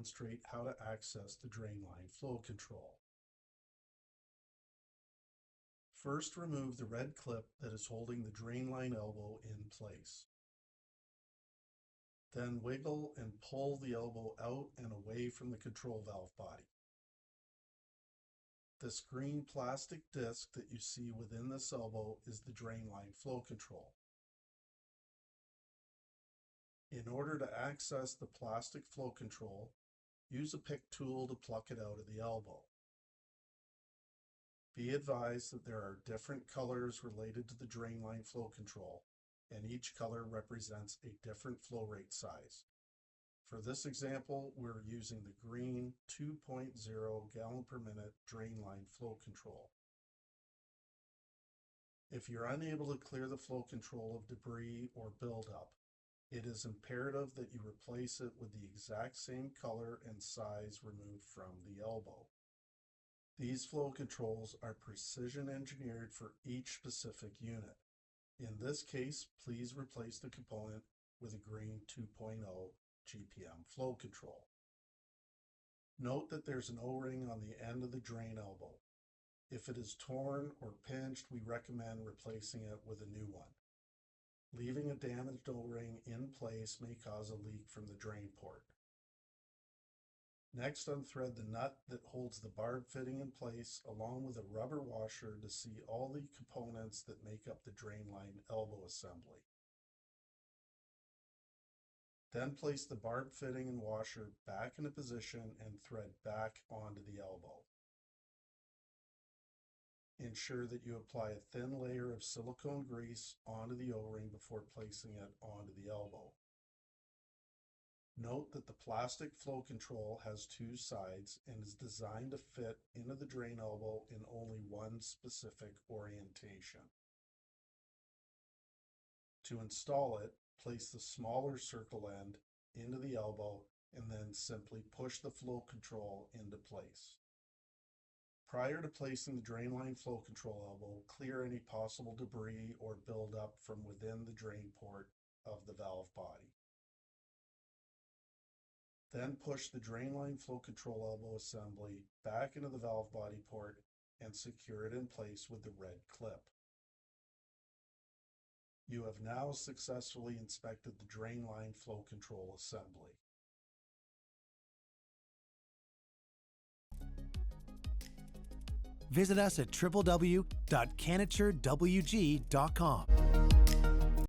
demonstrate how to access the drain line flow control. First, remove the red clip that is holding the drain line elbow in place. Then wiggle and pull the elbow out and away from the control valve body. This green plastic disc that you see within this elbow is the drain line flow control. In order to access the plastic flow control, use a pick tool to pluck it out of the elbow. Be advised that there are different colors related to the drain line flow control, and each color represents a different flow rate size. For this example, we're using the green 2.0 gallon per minute drain line flow control. If you're unable to clear the flow control of debris or buildup, it is imperative that you replace it with the exact same color and size removed from the elbow. These flow controls are precision engineered for each specific unit. In this case, please replace the component with a green 2.0 GPM flow control. Note that there's an O-ring on the end of the drain elbow. If it is torn or pinched, we recommend replacing it with a new one. Leaving a damaged O-ring in place may cause a leak from the drain port. Next, unthread the nut that holds the barb fitting in place along with a rubber washer to see all the components that make up the drain line elbow assembly. Then place the barb fitting and washer back into position and thread back onto the elbow. Ensure that you apply a thin layer of silicone grease onto the O-ring before placing it onto the elbow. Note that the plastic flow control has two sides and is designed to fit into the drain elbow in only one specific orientation. To install it, place the smaller circle end into the elbow and then simply push the flow control into place. Prior to placing the drain line flow control elbow, clear any possible debris or buildup from within the drain port of the valve body. Then push the drain line flow control elbow assembly back into the valve body port and secure it in place with the red clip. You have now successfully inspected the drain line flow control assembly. Visit us at www.canaturewg.com.